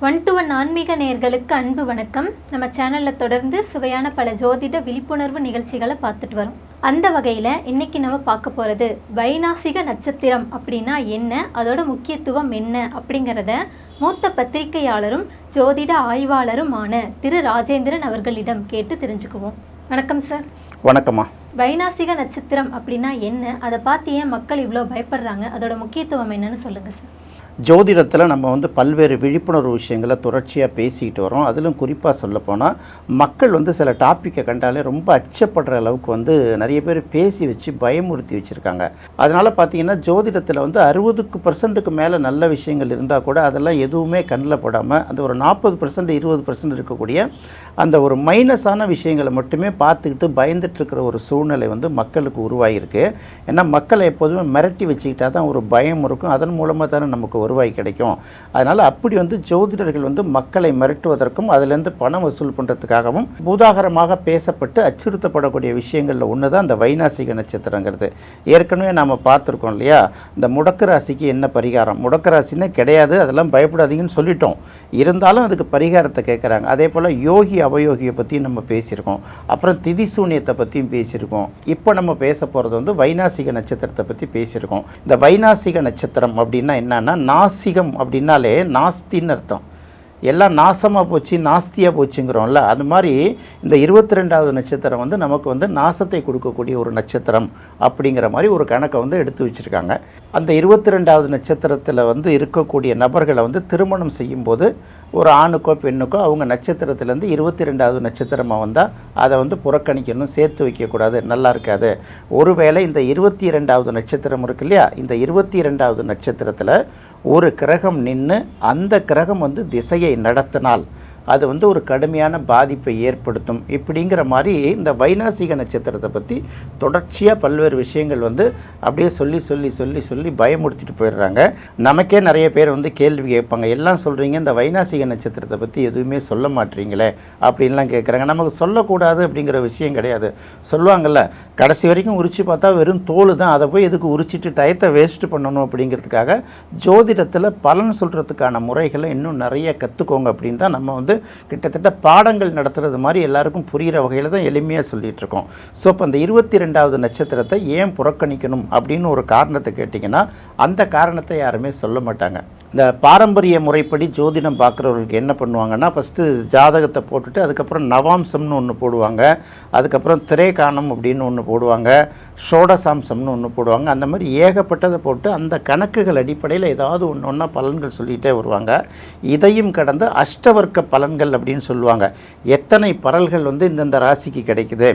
One to one ஆன்மீக நேயர்களுக்கு அன்பு வணக்கம். நம்ம சேனலில் தொடர்ந்து சுவையான பல ஜோதிட விழிப்புணர்வு நிகழ்ச்சிகளை பார்த்துட்டு வரோம். அந்த வகையில் இன்னைக்கு நம்ம பார்க்க போகிறது வைநாசிக நட்சத்திரம் அப்படின்னா என்ன, அதோட முக்கியத்துவம் என்ன அப்படிங்கிறத மூத்த பத்திரிகையாளரும் ஜோதிட ஆய்வாளருமான திரு ராஜேந்திரன் அவர்களிடம் கேட்டு தெரிஞ்சுக்குவோம். வணக்கம் சார். வணக்கம்மா. வைநாசிக நட்சத்திரம் அப்படின்னா என்ன, அதை பார்த்து ஏன் மக்கள் இவ்வளோ பயப்படுறாங்க, அதோட முக்கியத்துவம் என்னன்னு சொல்லுங்கள் சார். ஜோதிடத்தில் நம்ம பல்வேறு விழிப்புணர்வு விஷயங்களை தொடர்ச்சியாக பேசிக்கிட்டு வரோம். அதிலும் குறிப்பாக சொல்லப்போனால் மக்கள் சில டாப்பிக்கை கண்டாலே ரொம்ப அச்சப்படுற அளவுக்கு நிறைய பேர் பேசி வச்சு பயமுறுத்தி வச்சுருக்காங்க. அதனால் பார்த்திங்கன்னா ஜோதிடத்தில் 60% மேலே நல்ல விஷயங்கள் இருந்தால் கூட அதெல்லாம் எதுவுமே கண்ணில் படாமல் அந்த ஒரு 40% 20% இருக்கக்கூடிய அந்த ஒரு மைனஸான விஷயங்களை மட்டுமே பார்த்துக்கிட்டு பயந்துட்டுருக்கிற ஒரு சூழ்நிலை மக்களுக்கு உருவாகிருக்கு. ஏன்னா மக்களை எப்போதுமே மிரட்டி வச்சுக்கிட்டா தான் ஒரு பயம் இருக்கும், அதன் மூலமாக தானே நமக்கு வருவாய் கிடைக்கும். அதனால் அப்படி ஜோதிடர்கள் மக்களை மிரட்டுவதற்கும் அதிலேருந்து பணம் வசூல் பண்ணுறதுக்காகவும் பூதாகரமாக பேசப்பட்டு அச்சுறுத்தப்படக்கூடிய விஷயங்களில் ஒன்று தான் இந்த வைநாசிக நட்சத்திரங்கிறது. ஏற்கனவே நாம் பார்த்துருக்கோம் இல்லையா, இந்த முடக்கு ராசிக்கு என்ன பரிகாரம். முடக்கு ராசின்னு கிடையாது, அதெல்லாம் பயப்படாதீங்கன்னு சொல்லிட்டோம். இருந்தாலும் அதுக்கு பரிகாரத்தை கேட்குறாங்க. அதே போல் யோகி அவயோகியை பற்றியும் நம்ம பேசியிருக்கோம். அப்புறம் திதி சூன்யத்தை பற்றியும் பேசியிருக்கோம். இப்போ நம்ம பேச போகிறது வைநாசிக நட்சத்திரத்தை பற்றி பேசியிருக்கோம். இந்த வைநாசிக நட்சத்திரம் அப்படின்னா என்னன்னா, நாசிகம் அப்படின்னாலே நாஸ்தின்னு அர்த்தம். எல்லாம் நாசமாக போச்சு, நாஸ்தியாக போச்சுங்கிறோம்ல, அது மாதிரி இந்த 22வது நட்சத்திரம் நமக்கு நாசத்தை கொடுக்கக்கூடிய ஒரு நட்சத்திரம் அப்படிங்கிற மாதிரி ஒரு கணக்கை எடுத்து வச்சுருக்காங்க. அந்த 22வது நட்சத்திரத்தில் இருக்கக்கூடிய நபர்களை திருமணம் செய்யும்போது ஒரு ஆணுக்கோ பெண்ணுக்கோ அவங்க நட்சத்திரத்துலேருந்து 22வது நட்சத்திரமாக வந்தால் அதை புறக்கணிக்கணும், சேர்த்து வைக்கக்கூடாது, நல்லா இருக்காது. ஒருவேளை இந்த 22வது நட்சத்திரம் இருக்கு இல்லையா, இந்த 22வது நட்சத்திரத்தில் ஒரு கிரகம் நின்று அந்த கிரகம் திசையை நடத்தினால் அது ஒரு கடுமையான பாதிப்பை ஏற்படுத்தும். இப்படிங்கிற மாதிரி இந்த வைநாசிக நட்சத்திரத்தை பற்றி தொடர்ச்சியாக பல்வேறு விஷயங்கள் அப்படியே சொல்லி சொல்லி சொல்லி சொல்லி பயமுறுத்திட்டு போயிடுறாங்க. நமக்கே நிறைய பேர் கேள்வி கேட்பாங்க, எல்லாம் சொல்கிறீங்க, இந்த வைநாசிக நட்சத்திரத்தை பற்றி எதுவுமே சொல்ல மாட்டீங்களே அப்படின்லாம் கேட்குறாங்க. நமக்கு சொல்லக்கூடாது அப்படிங்கிற விஷயம் கிடையாது. சொல்லுவாங்கள்ல, கடைசி வரைக்கும் உரிச்சு பார்த்தா வெறும் தோல் தான், அதை போய் எதுக்கு உரிச்சிட்டு டயத்தை வேஸ்ட் பண்ணணும் அப்படிங்கிறதுக்காக ஜோதிடத்தில் பலன் சொல்கிறதுக்கான முறைகளை இன்னும் நிறைய கற்றுக்கோங்க அப்படின்னு தான் நம்ம கிட்டத்தட்ட பாடங்கள் நடத்துறது மாதிரி எல்லாருக்கும் புரிகிற வகையில் தான் எளிமையாக சொல்லிகிட்டு இருக்கோம். ஸோ இப்போ அந்த 22வது நட்சத்திரத்தை ஏன் புறக்கணிக்கணும் அப்படின்னு ஒரு காரணத்தை கேட்டிங்கன்னா அந்த காரணத்தை யாருமே சொல்ல மாட்டாங்க. இந்த பாரம்பரிய முறைப்படி ஜோதிடம் பார்க்குறவர்களுக்கு என்ன பண்ணுவாங்கன்னா, ஃபஸ்ட்டு ஜாதகத்தை போட்டுட்டு அதுக்கப்புறம் நவாம்சம்னு ஒன்று போடுவாங்க, அதுக்கப்புறம் திரேகானம் அப்படின்னு ஒன்று போடுவாங்க, ஷோடசாம்சம்னு ஒன்று போடுவாங்க. அந்த மாதிரி ஏகப்பட்டதை போட்டு அந்த கணக்குகள் அடிப்படையில் ஏதாவது ஒன்று ஒன்றா பலன்கள் சொல்லிகிட்டே வருவாங்க. இதையும் கடந்து அஷ்டவர்க்க பலன்கள் அப்படின்னு சொல்லுவாங்க. எத்தனை பரல்கள் இந்தந்த ராசிக்கு கிடைக்குது,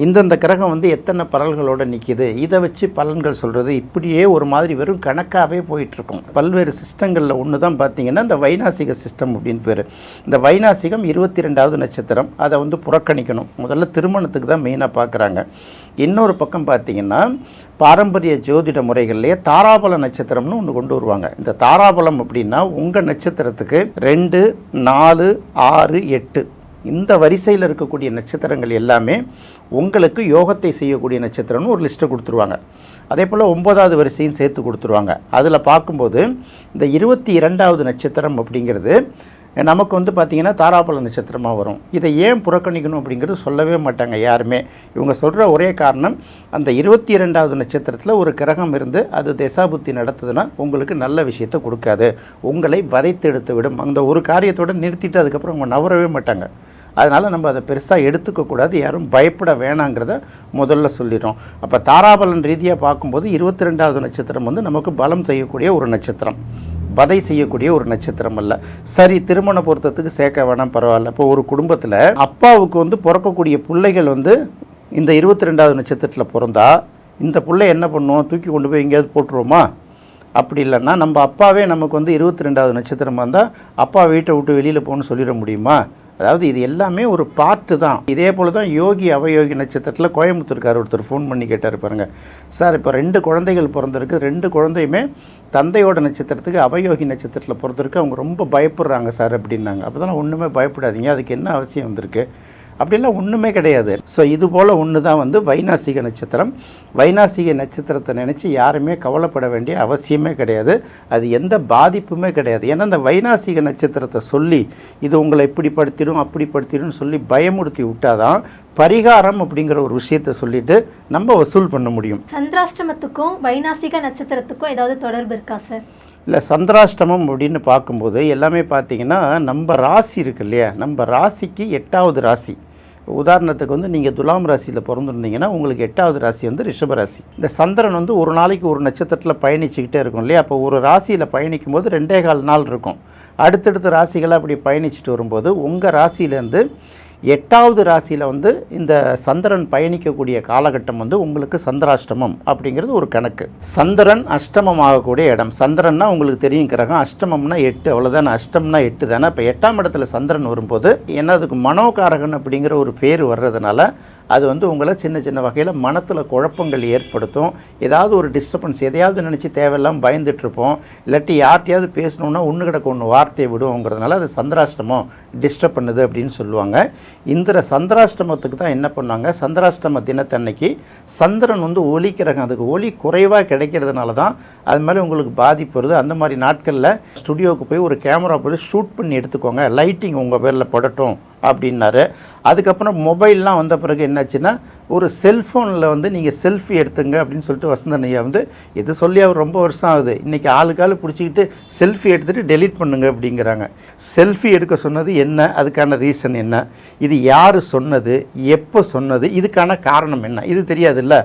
இந்தந்த கிரகம் எத்தனை பரல்களோடு நிற்கிது, இதை வச்சு பலன்கள் சொல்கிறது, இப்படியே ஒரு மாதிரி வெறும் கணக்காகவே போயிட்டுருக்கும். பல்வேறு சிஸ்டங்கள் ஒன்று தான் பார்த்தீங்கன்னா இந்த வைநாசிக சிஸ்டம் அப்படின்னு பேர். இந்த வைநாசிகம் 22வது நட்சத்திரம், அதை புறக்கணிக்கணும். முதல்ல திருமணத்துக்கு தான் மெயினாக பார்க்குறாங்க. இன்னொரு பக்கம் பார்த்தீங்கன்னா பாரம்பரிய ஜோதிட முறைகள்லேயே தாராபல நட்சத்திரம்னு ஒன்று கொண்டு வருவாங்க. இந்த தாராபலம் அப்படின்னா உங்கள் நட்சத்திரத்துக்கு 2, 4, 6, 8 இந்த வரிசையில் இருக்கக்கூடிய நட்சத்திரங்கள் எல்லாமே உங்களுக்கு யோகத்தை செய்யக்கூடிய நட்சத்திரம்னு ஒரு லிஸ்ட்டை கொடுத்துருவாங்க. அதே போல் 9வது வரிசையும் சேர்த்து கொடுத்துருவாங்க. அதில் பார்க்கும்போது இந்த 22வது நட்சத்திரம் அப்படிங்கிறது நமக்கு பார்த்திங்கன்னா தாராபல நட்சத்திரமாக வரும். இதை ஏன் புறக்கணிக்கணும் அப்படிங்கிறது சொல்லவே மாட்டாங்க யாருமே. இவங்க சொல்கிற ஒரே காரணம், அந்த 22வது நட்சத்திரத்தில் ஒரு கிரகம் இருந்து அது தசாபுத்தி நடத்துதுன்னா உங்களுக்கு நல்ல விஷயத்தை கொடுக்காது, உங்களை வதைத்து எடுத்து விடும். அந்த ஒரு காரியத்தோடு நிறுத்திட்டு அதுக்கப்புறம் அவங்க நவரவே மாட்டாங்க. அதனால் நம்ம அதை பெருசாக எடுத்துக்கக்கூடாது, யாரும் பயப்பட வேணாங்கிறத முதல்ல சொல்லிடுறோம். அப்போ தாராபலன் ரீதியாக பார்க்கும்போது 22வது நட்சத்திரம் நமக்கு பலம் செய்யக்கூடிய ஒரு நட்சத்திரம், வதை செய்யக்கூடிய ஒரு நட்சத்திரம் அல்ல. சரி, திருமண பொருத்தத்துக்கு சேர்க்க வேணாம், பரவாயில்ல. இப்போ ஒரு குடும்பத்தில் அப்பாவுக்கு பிறக்கக்கூடிய பிள்ளைகள் இந்த 22வது நட்சத்திரத்தில் பிறந்தா இந்த பிள்ளை என்ன பண்ணுவோம், தூக்கி கொண்டு போய் எங்கேயாவது போட்டுருவோமா? அப்படி இல்லைன்னா நம்ம அப்பாவே நமக்கு 22வது நட்சத்திரமாக இருந்தால் அப்பா வீட்டை விட்டு வெளியில் போகணும்னு சொல்லிட முடியுமா? அதாவது இது எல்லாமே ஒரு பார்ட்டு தான். இதே போல் தான் யோகி அவயோகி நட்சத்திரத்தில் கோயம்புத்தூர்கார் ஒருத்தர் ஃபோன் பண்ணி கேட்டார் பாருங்கள், சார் இப்போ 2 குழந்தைகள் பிறந்திருக்கு, 2 குழந்தையுமே தந்தையோட நட்சத்திரத்துக்கு அவயோகி நட்சத்திரத்தில் பிறந்திருக்கு, அவங்க ரொம்ப பயப்படுறாங்க சார் அப்படின்னாங்க. அப்போ தான் ஒன்றுமே பயப்படாதீங்க, அதுக்கு என்ன அவசியம் வந்திருக்கு, அப்படிலாம் ஒன்றுமே கிடையாது. ஸோ இது போல் ஒன்று தான் வந்து வைநாசிக நட்சத்திரம். வைநாசிக நட்சத்திரத்தை நினச்சி யாருமே கவலைப்பட வேண்டிய அவசியமே கிடையாது. அது எந்த பாதிப்புமே கிடையாது. ஏன்னா இந்த வைநாசிக நட்சத்திரத்தை சொல்லி இது உங்களை இப்படி படுத்திடும் அப்படி படுத்திடும்னு சொல்லி பயமுறுத்தி விட்டாதான் பரிகாரம் அப்படிங்கிற ஒரு விஷயத்தை சொல்லிட்டு நம்ம வசூல் பண்ண முடியும். சந்திராஷ்டமத்துக்கும் வைநாசிக நட்சத்திரத்துக்கும் ஏதாவது தொடர்பு இருக்கா சார்? இல்லை, சந்திராஷ்டமம் அப்படின்னு பார்க்கும்போது எல்லாமே பார்த்தீங்கன்னா நம்ம ராசி இருக்கு இல்லையா, நம்ம ராசிக்கு 8வது ராசி. உதாரணத்துக்கு வந்து நீங்கள் துலாம் ராசியில் பிறந்திருந்தீங்கன்னா உங்களுக்கு 8வது ராசி வந்து ரிஷப ராசி. இந்த சந்திரன் வந்து ஒரு நாளைக்கு ஒரு நட்சத்திரத்தில் பயணிச்சுக்கிட்டே இருக்கும் இல்லையா. அப்போ ஒரு ராசியில் பயணிக்கும் போது 2.25 நாள் இருக்கும். அடுத்தடுத்த ராசிகளை அப்படி பயணிச்சுட்டு வரும்போது உங்கள் ராசியிலேருந்து 8வது ராசியில் வந்து இந்த சந்திரன் பயணிக்கக்கூடிய காலகட்டம் வந்து உங்களுக்கு சந்திராஷ்டமம் அப்படிங்கிறது ஒரு கணக்கு. சந்திரன் அஷ்டமம் ஆகக்கூடிய இடம். சந்திரன்னா உங்களுக்கு தெரியும் கிரகம், அஷ்டமம்னா 8, அவ்வளோதானே. அஷ்டம்னா 8 தானே. இப்போ 8ஆம் இடத்துல சந்திரன் வரும்போது என்ன, அதுக்கு மனோகாரகன் அப்படிங்கிற ஒரு பேர் வர்றதுனால அது வந்து உங்களை சின்ன சின்ன வகையில் மனத்தில் குழப்பங்கள் ஏற்படுத்தும். ஏதாவது ஒரு டிஸ்டர்பன்ஸ், எதையாவது நினச்சி தேவையில்லாமல் பயந்துட்டுருப்போம். இல்லாட்டி யார்ட்டையாவது பேசணுன்னா ஒன்று கிடக்க ஒன்று வார்த்தையை விடுவோங்கிறதுனால அது சந்திராஷ்டமம் டிஸ்டர்ப் பண்ணுது அப்படின்னு சொல்லுவாங்க. இந்த சந்திராஷ்டமத்துக்கு தான் என்ன பண்ணாங்க, சந்திராஷ்டம தினத்தன்னைக்கு சந்திரன் வந்து ஒளி கிரகம், அதுக்கு ஒளி குறைவாக கிடைக்கிறதுனால தான் அது மாதிரி உங்களுக்கு பாதிப்பு வருது. அந்த மாதிரி நாட்களில் ஸ்டுடியோவுக்கு போய் ஒரு கேமரா போய் ஷூட் பண்ணி எடுத்துக்கோங்க, லைட்டிங் உங்கள் பேரில் படட்டும் அப்படின்னாரு. அதுக்கப்புறம் மொபைல்லாம் வந்த பிறகு என்னாச்சுன்னா ஒரு செல்ஃபோனில் வந்து நீங்கள் செல்ஃபி எடுத்துங்க அப்படின்னு சொல்லிட்டு வசந்தன் ஐயா வந்து இது சொல்லி அவர் ரொம்ப வருஷம் ஆகுது. இன்றைக்கி ஆளுக்காள் பிடிச்சிக்கிட்டு செல்ஃபி எடுத்துகிட்டு டெலீட் பண்ணுங்க அப்படிங்கிறாங்க. செல்ஃபி எடுக்க சொன்னது என்ன, அதுக்கான ரீசன் என்ன, இது யார் சொன்னது, எப்போ சொன்னது, இதுக்கான காரணம் என்ன, இது தெரியாதுல்ல.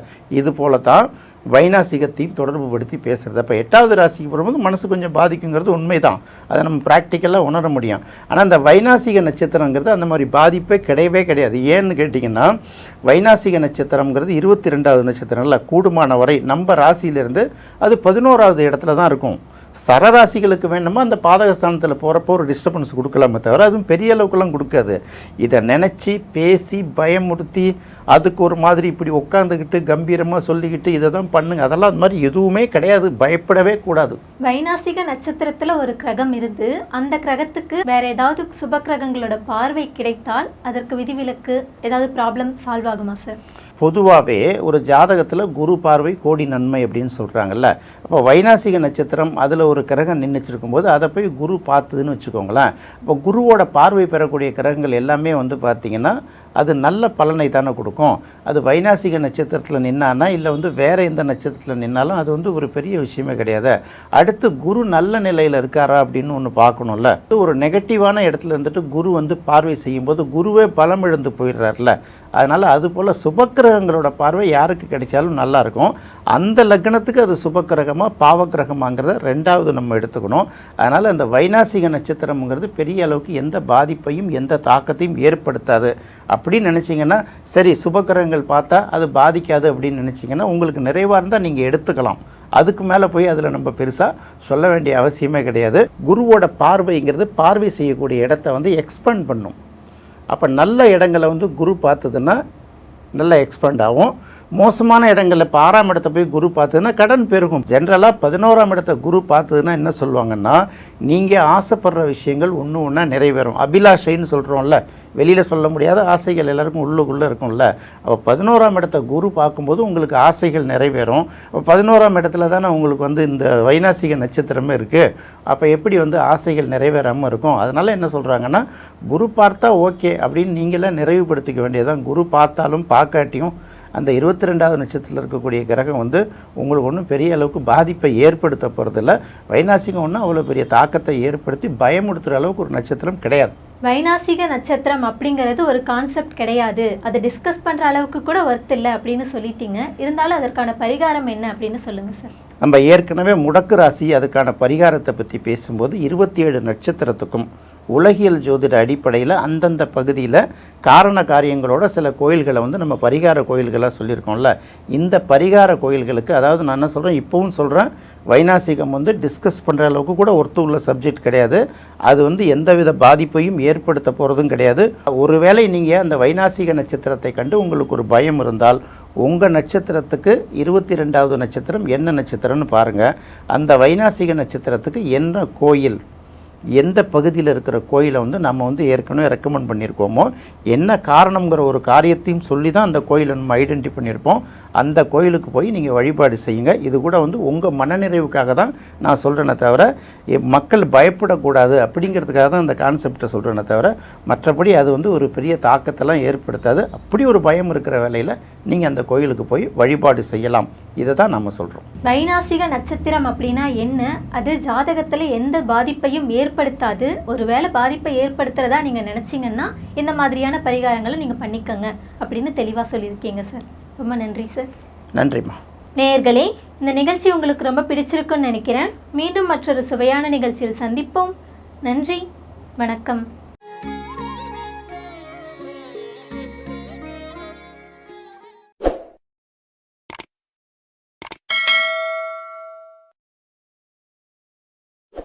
இது போல தான் வைநாசிகத்தையும் தொடர்பு படுத்தி பேசுகிறது. அப்போ 8வது ராசிக்கு போகும்போது மனசு கொஞ்சம் பாதிக்குங்கிறது உண்மை தான். அதை நம்ம ப்ராக்டிக்கலாக உணர முடியும். ஆனால் அந்த வைநாசிக நட்சத்திரங்கிறது அந்த மாதிரி பாதிப்பே கிடையவே கிடையாது. ஏன்னு கேட்டிங்கன்னா வைநாசிக நட்சத்திரங்கிறது 22வது நட்சத்திரம் இல்லை. கூடுமான வரை நம்ம ராசியிலேருந்து அது 11வது இடத்துல தான் இருக்கும். சரராசிகளுக்கு வேணுமோ அந்த பாதகஸ்தானத்தில் போகிறப்போ ஒரு டிஸ்டர்பன்ஸ் கொடுக்கலாமே தவிர அதுவும் பெரிய அளவுக்குலாம் கொடுக்காது. இதை நினச்சி பேசி பயமுறுத்தி அதுக்கு ஒரு மாதிரி இப்படி உட்காந்துக்கிட்டு கம்பீரமாக சொல்லிக்கிட்டு இதை தான் பண்ணுங்க, அதெல்லாம் அது மாதிரி எதுவுமே கிடையாது. பயப்படவே கூடாது. வைநாசிக நட்சத்திரத்தில் ஒரு கிரகம் இருந்து அந்த கிரகத்துக்கு வேற ஏதாவது சுப கிரகங்களோட பார்வை கிடைத்தால் அதற்கு விதிவிலக்கு ஏதாவது ப்ராப்ளம் சால்வ் ஆகுமா சார்? பொதுவாகவே ஒரு ஜாதகத்தில் குரு பார்வை கோடி நன்மை அப்படின்னு சொல்கிறாங்கல்ல. அப்போ வைநாசிக நட்சத்திரம் அதில் ஒரு கிரகம் நின்றுச்சிருக்கும் போது அதை போய் குரு பார்த்ததுன்னு வச்சுக்கோங்களேன். அப்போ குருவோட பார்வை பெறக்கூடிய கிரகங்கள் எல்லாமே வந்து பார்த்திங்கன்னா அது நல்ல பலனை தானே கொடுக்கும். அது வைநாசிக நட்சத்திரத்தில் நின்னான்னா இல்லை வந்து வேறு எந்த நட்சத்திரத்தில் நின்னாலும் அது வந்து ஒரு பெரிய விஷயமே கிடையாது. அடுத்து குரு நல்ல நிலையில் இருக்காரா அப்படின்னு ஒன்று பார்க்கணும்ல. ஒரு நெகட்டிவான இடத்துல இருந்துட்டு குரு வந்து பார்வை செய்யும்போது குருவே பலம் இழந்து போயிடுறாருல. அதனால் அதுபோல் சுபக்கிரகங்களோட பார்வை யாருக்கு கிடைச்சாலும் நல்லாயிருக்கும். அந்த லக்னத்துக்கு அது சுபக்கிரகமாக பாவக்கிரகமாங்கிறத 2வது நம்ம எடுத்துக்கணும். அதனால் அந்த வைநாசிக நட்சத்திரம்ங்கிறது பெரிய அளவுக்கு எந்த பாதிப்பையும் எந்த தாக்கத்தையும் ஏற்படுத்தாது அப்படின்னு நினச்சிங்கன்னா சரி, சுபக்கிரகங்கள் பார்த்தா அது பாதிக்காது அப்படின்னு நினச்சிங்கன்னா உங்களுக்கு நிறைவாக இருந்தால் நீங்கள் எடுத்துக்கலாம். அதுக்கு மேலே போய் அதில் நம்ம பெருசாக சொல்ல வேண்டிய அவசியமே கிடையாது. குருவோட பார்வைங்கிறது பார்வை செய்யக்கூடிய இடத்த வந்து எக்ஸ்பேண்ட் பண்ணும். அப்போ நல்ல இடங்களை வந்து குரு பார்த்ததுன்னா நல்லா எக்ஸ்பேண்ட் ஆகும். மோசமான இடங்களில் இப்போ 6ஆம் இடத்தை போய் குரு பார்த்ததுன்னா கடன் பெருகும். ஜென்ரலாக 11ஆம் இடத்தை குரு பார்த்ததுன்னா என்ன சொல்லுவாங்கன்னா நீங்கள் ஆசைப்படுற விஷயங்கள் ஒன்று ஒன்றா நிறைவேறும். அபிலாஷைன்னு சொல்கிறோம்ல, வெளியில் சொல்ல முடியாத ஆசைகள் எல்லாருக்கும் உள்ளுக்குள்ளே இருக்கும்ல. அப்போ 11ஆம் இடத்தை குரு பார்க்கும்போது உங்களுக்கு ஆசைகள் நிறைவேறும். அப்போ 11ஆம் இடத்துல தானே உங்களுக்கு வந்து இந்த வைநாசிக நட்சத்திரமே இருக்குது. அப்போ எப்படி வந்து ஆசைகள் நிறைவேறாமல் இருக்கும்? அதனால் என்ன சொல்கிறாங்கன்னா குரு பார்த்தா ஓகே அப்படின்னு நீங்களே நிறைவுபடுத்திக்க வேண்டியதான். குரு பார்த்தாலும் பார்க்காட்டியும் அந்த 22வது நட்சத்திரத்தில் இருக்கக்கூடிய கிரகம் வந்து உங்களுக்கு ஒன்றும் பெரிய அளவுக்கு பாதிப்பை ஏற்படுத்த போகிறதில்ல. வைநாசிகம் ஒன்றும் அவ்வளோ பெரிய தாக்கத்தை ஏற்படுத்தி பயமுடுத்துகிற அளவுக்கு ஒரு நட்சத்திரம் கிடையாது. வைநாசிக நட்சத்திரம் அப்படிங்கிறது ஒரு கான்செப்ட் கிடையாது, அதை டிஸ்கஸ் பண்ணுற அளவுக்கு கூட ஒர்த் இல்லை அப்படின்னு சொல்லிட்டீங்க. இருந்தாலும் அதற்கான பரிகாரம் என்ன அப்படின்னு சொல்லுங்கள் சார். நம்ம ஏற்கனவே முடக்கு ராசி அதுக்கான பரிகாரத்தை பற்றி பேசும்போது 27 நட்சத்திரத்துக்கும் உலகியல் ஜோதிட அடிப்படையில் அந்தந்த பகுதியில் காரண காரியங்களோட சில கோயில்களை வந்து நம்ம பரிகார கோயில்களாக சொல்லியிருக்கோம்ல. இந்த பரிகார கோயில்களுக்கு, அதாவது நான் என்ன சொல்கிறேன், இப்போவும் சொல்கிறேன், வைநாசிகம் வந்து டிஸ்கஸ் பண்ணுற அளவுக்கு கூட ஒருத்து உள்ள சப்ஜெக்ட் கிடையாது. அது வந்து எந்தவித பாதிப்பையும் ஏற்படுத்த போகிறதும் கிடையாது. ஒருவேளை நீங்கள் அந்த வைநாசிக நட்சத்திரத்தை கண்டு உங்களுக்கு ஒரு பயம் இருந்தால் உங்கள் நட்சத்திரத்துக்கு 22வது நட்சத்திரம் என்ன நட்சத்திரம்னு பாருங்கள். அந்த வைநாசிக நட்சத்திரத்துக்கு என்ன கோயில், எந்த பகுதியில் இருக்கிற கோயிலை வந்து நம்ம வந்து ஏற்கனவே ரெக்கமெண்ட் பண்ணியிருக்கோமோ, என்ன காரணங்கிற ஒரு காரியத்தையும் சொல்லி தான் அந்த கோயிலை நம்ம ஐடென்டி பண்ணியிருப்போம். அந்த கோயிலுக்கு போய் நீங்கள் வழிபாடு செய்யுங்க. இது கூட வந்து உங்கள் மனநிறைவுக்காக தான் நான் சொல்கிறேனே தவிர, மக்கள் பயப்படக்கூடாது அப்படிங்கிறதுக்காக தான் அந்த கான்செப்டை சொல்கிறேனே தவிர, மற்றபடி அது வந்து ஒரு பெரிய தாக்கத்தெல்லாம் ஏற்படுத்தாது. அப்படி ஒரு பயம் இருக்கிற வேளையில் நீங்கள் அந்த கோயிலுக்கு போய் வழிபாடு செய்யலாம். இதை தான் நம்ம சொல்கிறோம். வைநாசிக நட்சத்திரம் அப்படின்னா என்ன? அது ஜாதகத்தில் எந்த பாதிப்பையும் ஏற்படுத்தாது. ஒருவேளை பாதிப்பை ஏற்படுத்துறதா நீங்கள் நினச்சிங்கன்னா இந்த மாதிரியான பரிகாரங்களை நீங்கள் பண்ணிக்கங்க அப்படின்னு தெளிவாக சொல்லியிருக்கீங்க சார். ரொம்ப நன்றி சார். நன்றிம்மா. நேயர்களே, இந்த நிகழ்ச்சி உங்களுக்கு ரொம்ப பிடிச்சிருக்குன்னு நினைக்கிறேன். மீண்டும் மற்றொரு சுவையான நிகழ்ச்சியில் சந்திப்போம். நன்றி, வணக்கம்.